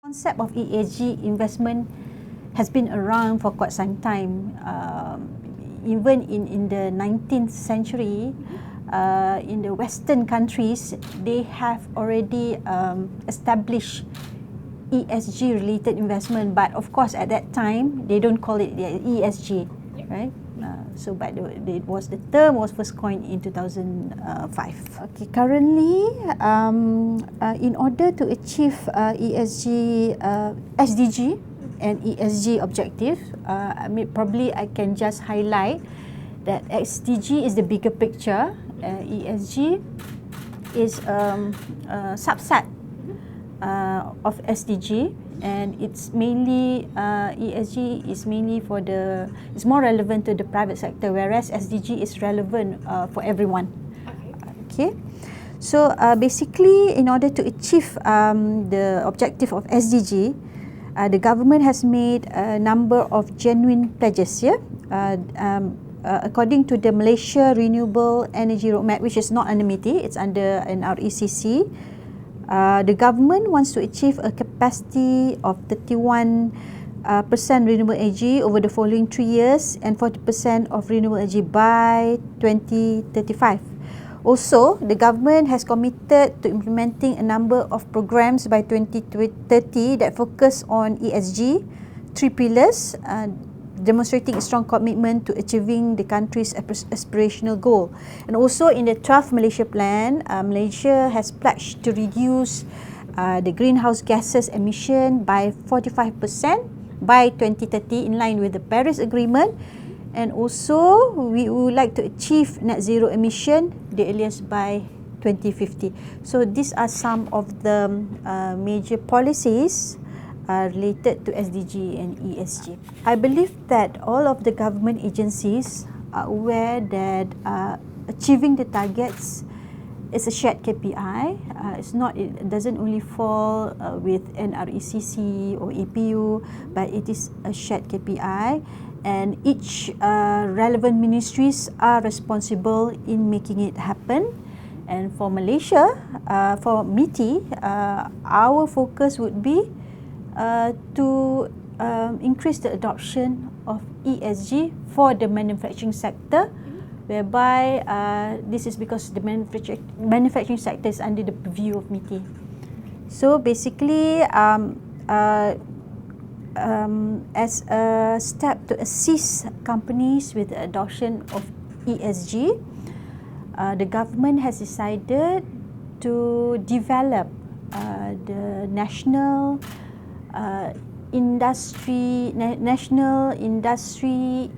Concept of ESG investment has been around for quite some time. Even in the 19th century, in the Western countries, they have already established ESG-related investment. But of course, at that time, they don't call it ESG, right? But the term was first coined in 2005. Okay, currently, in order to achieve ESG, SDG and ESG objective, probably I can just highlight that SDG is the bigger picture. ESG is a subset of SDG. And it's mainly ESG is mainly it's more relevant to the private sector, whereas SDG is relevant for everyone. Okay, so basically, in order to achieve the objective of SDG, the government has made a number of genuine pledges here. According to the Malaysia Renewable Energy Roadmap, which is not under MITI, it's under an RECC. The government wants to achieve a capacity of 31% renewable energy over the following 3 years and 40% of renewable energy by 2035. Also, the government has committed to implementing a number of programs by 2030 that focus on ESG, 3 pillars, demonstrating a strong commitment to achieving the country's aspirational goal. And also in the 12th Malaysia Plan, Malaysia has pledged to reduce the greenhouse gases emission by 45% by 2030 in line with the Paris Agreement. And also, we would like to achieve net zero emission the earliest by 2050. So these are some of the major policies related to SDG and ESG. I believe that all of the government agencies are aware that achieving the targets is a shared KPI. It doesn't only fall with NRECC or APU, but it is a shared KPI, and each relevant ministries are responsible in making it happen. And for Malaysia, for MITI, our focus would be to increase the adoption of ESG for the manufacturing sector, whereby this is because the manufacturing sector is under the purview of MITI. So basically, as a step to assist companies with the adoption of ESG, the government has decided to develop the national industry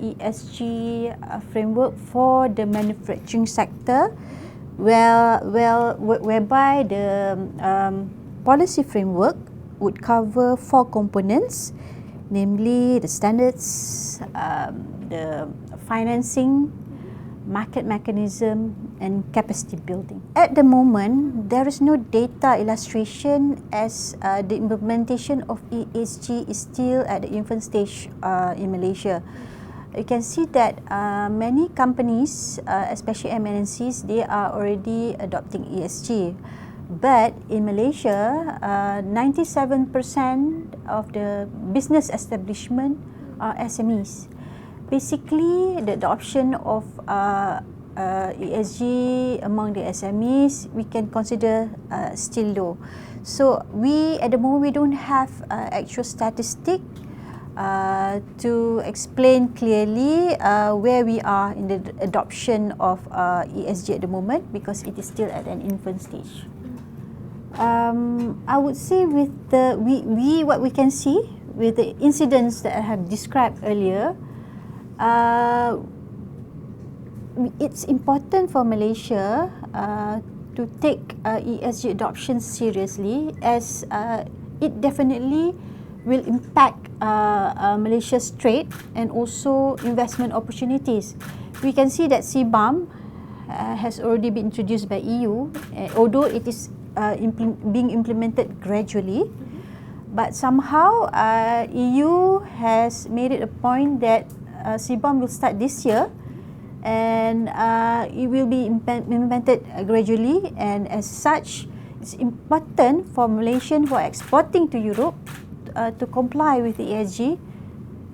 ESG framework for the manufacturing sector, whereby the policy framework would cover 4 components, namely the standards, the financing, market mechanism, and capacity building. At the moment, there is no data illustration as the implementation of ESG is still at the infant stage in Malaysia. You can see that many companies, especially MNCs, they are already adopting ESG. But in Malaysia, 97% of the business establishment are SMEs. Basically, the adoption of ESG among the SMEs, we can consider still low. So at the moment, we don't have actual statistic to explain clearly where we are in the adoption of ESG at the moment, because it is still at an infant stage. I would say with what we can see with the incidents that I have described earlier, it's important for Malaysia to take ESG adoption seriously, as it definitely will impact Malaysia's trade and also investment opportunities. We can see that CBAM has already been introduced by EU, although it is being implemented gradually. But somehow EU has made it a point that CBAM will start this year, and it will be implemented gradually, and as such, it's important for Malaysians who are exporting to Europe to comply with the ESG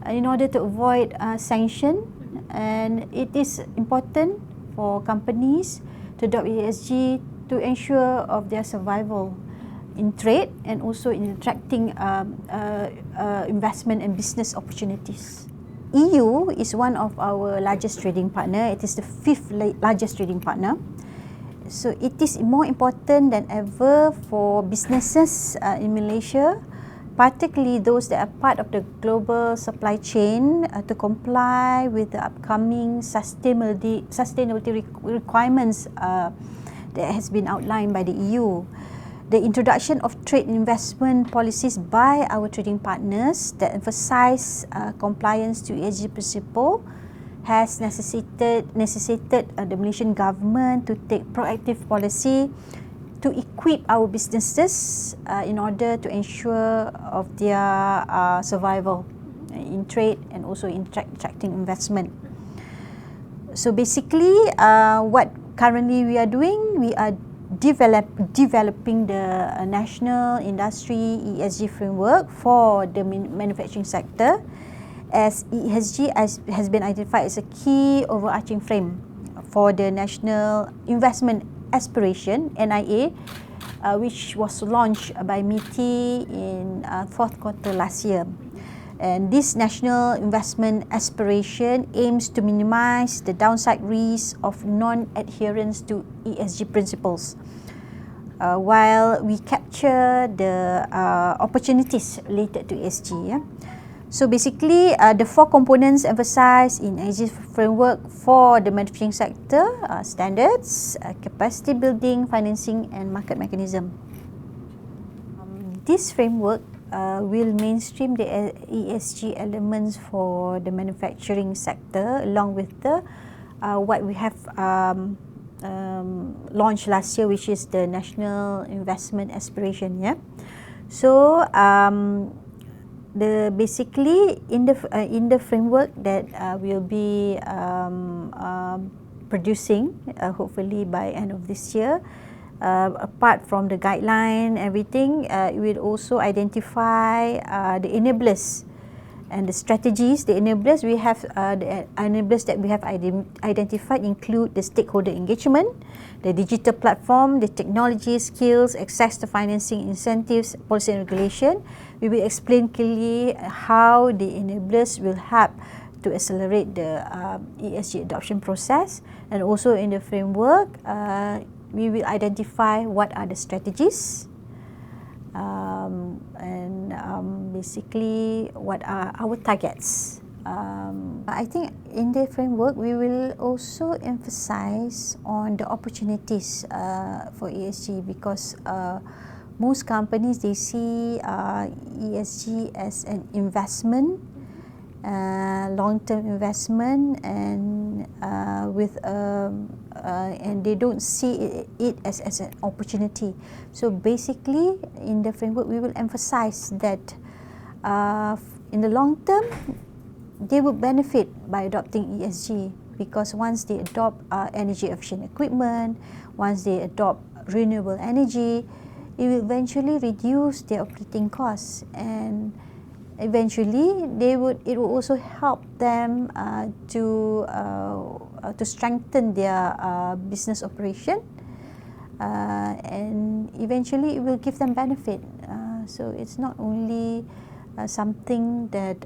in order to avoid sanction, and it is important for companies to adopt ESG to ensure of their survival in trade and also in attracting investment and business opportunities. EU is one of our largest trading partner. It is the 5th largest trading partner. So it is more important than ever for businesses in Malaysia, particularly those that are part of the global supply chain, to comply with the upcoming sustainability requirements that has been outlined by the EU. The introduction of trade investment policies by our trading partners that emphasize compliance to ESG principle has necessitated the Malaysian government to take proactive policy to equip our businesses in order to ensure of their survival in trade and also in attracting investment. So basically, what currently we are doing, we are developing the national industry ESG framework for the manufacturing sector, as ESG has been identified as a key overarching frame for the National Investment Aspiration (NIA), which was launched by MITI in 4th quarter last year. And this National Investment Aspiration aims to minimize the downside risk of non-adherence to ESG principles, while we capture the opportunities related to ESG. So basically, the 4 components emphasized in ESG framework for the manufacturing sector are standards, capacity building, financing, and market mechanism. This framework will mainstream the ESG elements for the manufacturing sector, along with the what we have launched last year, which is the National Investment Aspiration. So basically in the framework that we'll be producing hopefully by end of this year, apart from the guideline, everything, it will also identify the enablers and the strategies. The enablers we have, the enablers that we have identified include the stakeholder engagement, the digital platform, the technology skills, access to financing, incentives, policy and regulation. We will explain clearly how the enablers will help to accelerate the ESG adoption process, and also in the framework, we will identify what are the strategies and basically what are our targets. I think in the framework we will also emphasize on the opportunities for ESG, because most companies, they see ESG as an investment, long-term investment, and and they don't see it as an opportunity. So basically, in the framework, we will emphasize that in the long term, they will benefit by adopting ESG, because once they adopt energy efficient equipment, once they adopt renewable energy, it will eventually reduce their operating costs, and eventually it will also help them to strengthen their business operation, and eventually it will give them benefit. So it's not only something that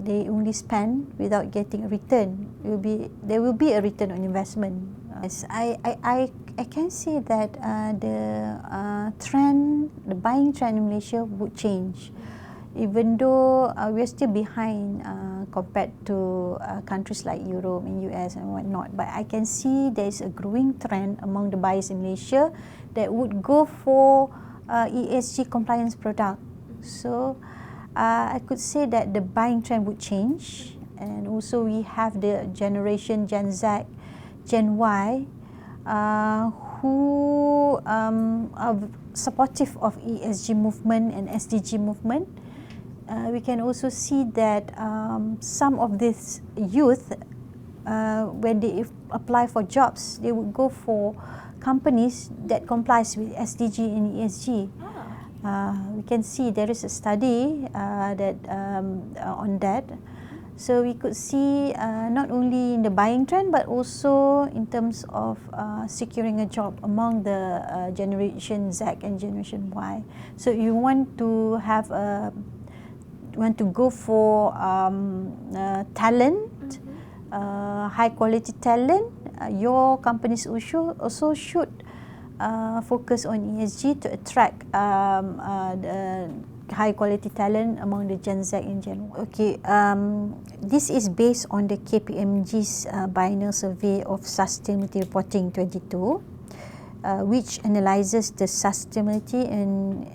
they only spend without getting a return. There will be a return on investment. Yes, I can say that the buying trend in Malaysia would change, even though we are still behind compared to countries like Europe and US and whatnot. But I can see there is a growing trend among the buyers in Malaysia that would go for ESG compliance product. So I could say that the buying trend would change, and also we have the generation Gen Z, Gen Y, who are supportive of ESG movement and SDG movement. We can also see that some of this youth, when they apply for jobs, they would go for companies that complies with SDG and ESG. We can see there is a study that on that. So we could see not only in the buying trend but also in terms of securing a job among the Generation Z and Generation Y. So you want to have go for talent, high quality talent. Your companies also should focus on ESG to attract the high quality talent among the Gen Z in Gen Y. Okay, this is based on the KPMG's biennial survey of sustainability reporting 22, which analyzes the sustainability and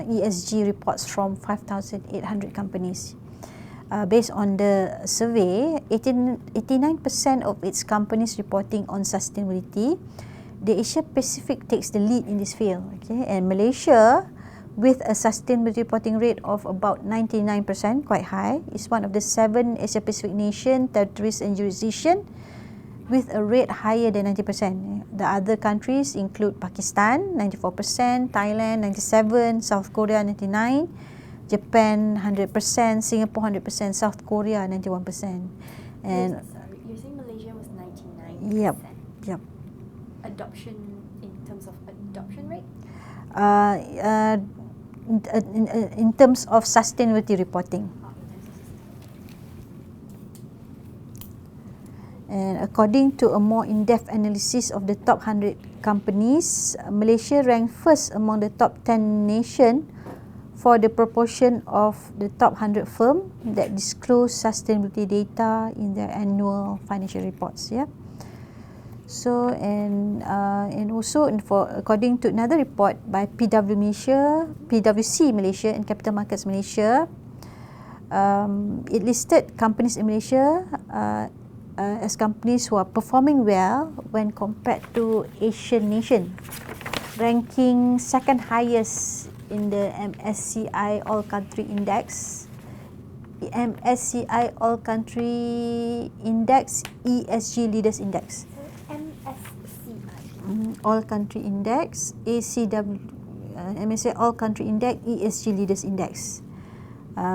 ESG reports from 5,800 companies. Based on the survey, 89% of its companies reporting on sustainability. The Asia Pacific takes the lead in this field, okay, and Malaysia, with a sustainability reporting rate of about 99%, quite high, is one of the 7 Asia Pacific nation, territories and jurisdiction with a rate higher than 90%. The other countries include Pakistan 94%, Thailand 97%, South Korea 99%, Japan 100%, Singapore 100%, South Korea 91%. And sorry, you're saying Malaysia was 99%? Yep. Adoption, in terms of adoption rate? In terms of sustainability reporting. And according to a more in-depth analysis of the top 100 companies, Malaysia ranked first among the top 10 nations for the proportion of the top 100 firms that disclose sustainability data in their annual financial reports. Yeah. So and also according to another report by PwC Malaysia and Capital Markets Malaysia, it listed companies in Malaysia as companies who are performing well when compared to Asian nation, ranking second highest in the MSCI All Country Index. The MSCI All Country Index, ESG Leaders Index. All Country Index, MSCI All Country Index, ESG Leaders Index,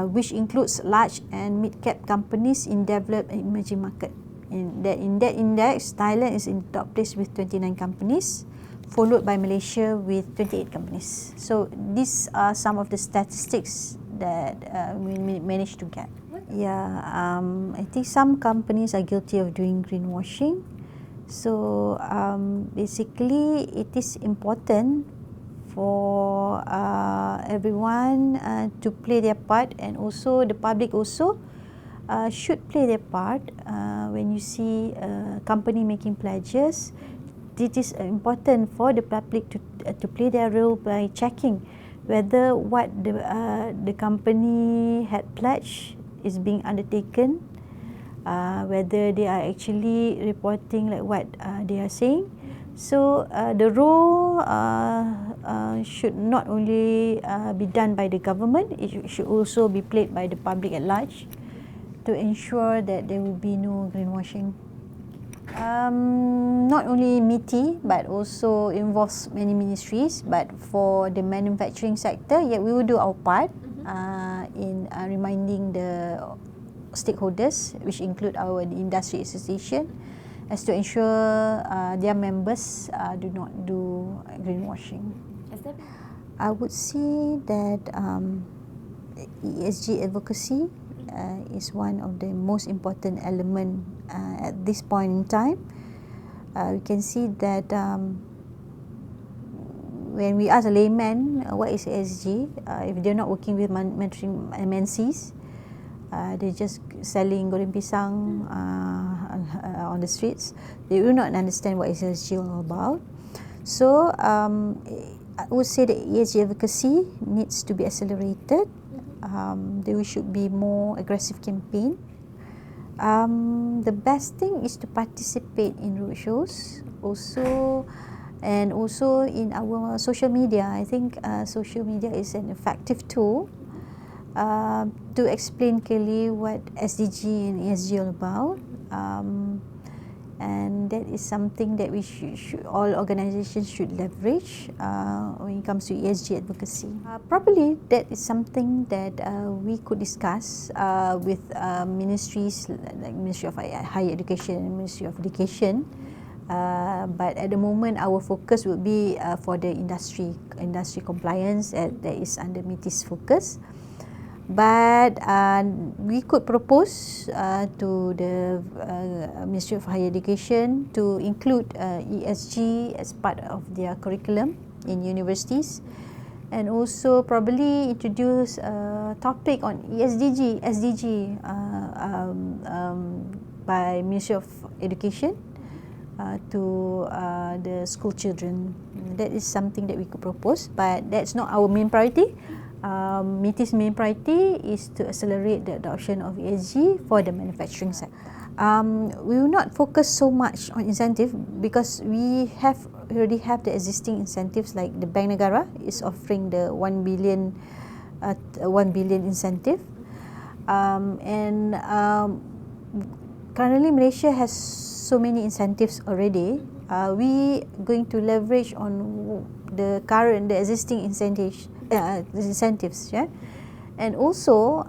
which includes large and mid-cap companies in developed and emerging market. In that index, Thailand is in the top place with 29 companies, followed by Malaysia with 28 companies. So these are some of the statistics that we managed to get. I think some companies are guilty of doing greenwashing. So basically, it is important for everyone to play their part, and also the public also should play their part. When you see a company making pledges, it is important for the public to play their role by checking whether what the company had pledged is being undertaken, whether they are actually reporting like what they are saying. So the role should not only be done by the government, it should also be played by the public at large to ensure that there will be no greenwashing. Not only MITI but also involves many ministries, but for the manufacturing sector, we will do our part in reminding the stakeholders, which include the industry association, as to ensure their members do not do greenwashing. I would say that ESG advocacy is one of the most important element at this point in time. We can see that when we ask a layman what is ESG, if they're not working with manufacturing MNCs, they're just selling goreng pisang on the streets, they will not understand what is ESG all about. So I would say that ESG advocacy needs to be accelerated. There should be more aggressive campaign. The best thing is to participate in roadshows also, and also in our social media. I think social media is an effective tool to explain clearly what SDG and ESG are about. and that is something that we should all organizations should leverage when it comes to ESG advocacy. Probably that is something that we could discuss with ministries like Ministry of Higher Education and Ministry of Education. But at the moment, our focus would be for the industry compliance. That is under MITI's focus. But we could propose to the Ministry of Higher Education to include ESG as part of their curriculum in universities, and also probably introduce a topic on SDG by Ministry of Education to the school children. That is something that we could propose, but that's not our main priority. MITI's main priority is to accelerate the adoption of ESG for the manufacturing sector. We will not focus so much on incentive because we already have the existing incentives, like the Bank Negara is offering the 1 billion incentive, and currently Malaysia has so many incentives already. We going to leverage on the existing incentives, yeah. And also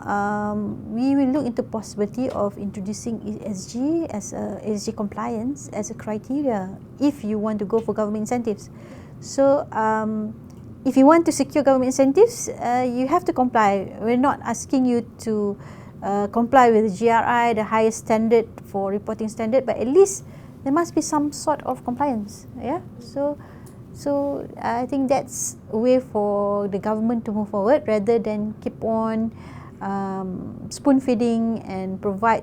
we will look into possibility of introducing ESG as ESG compliance as a criteria if you want to go for government incentives. So if you want to secure government incentives, you have to comply. We're not asking you to comply with the GRI, the highest standard for reporting standard, but at least there must be some sort of compliance, yeah. So I think that's a way for the government to move forward rather than keep on spoon feeding and provide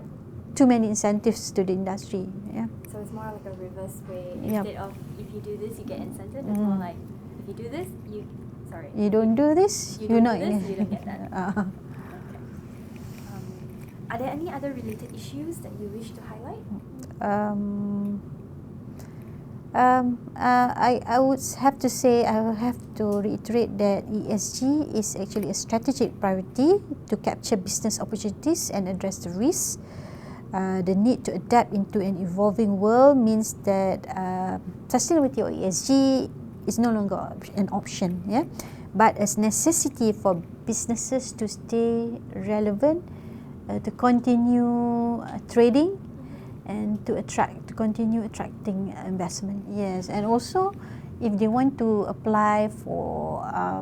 too many incentives to the industry. Yeah. So it's more like a reverse way. Yep. Instead of if you do this, you get incentive. It's more like if you do this, you don't do this, you you're don't not. do this, you don't get that. Okay. Are there any other related issues that you wish to highlight? I would have to say, I will have to reiterate that ESG is actually a strategic priority to capture business opportunities and address the risks. The need to adapt into an evolving world means that sustainability or ESG is no longer an option, yeah, but as necessity for businesses to stay relevant, to continue trading, and to continue attracting investment. Yes, and also if they want to apply for a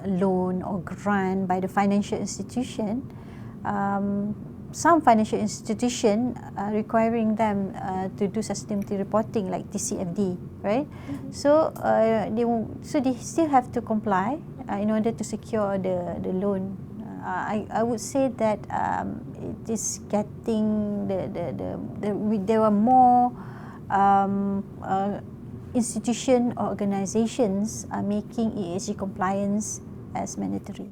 loan or grant by the financial institution, some financial institution requiring them to do sustainability reporting like TCFD, right? So they still have to comply in order to secure the loan. I would say that it is getting there are more institution or organizations are making ESG compliance as mandatory.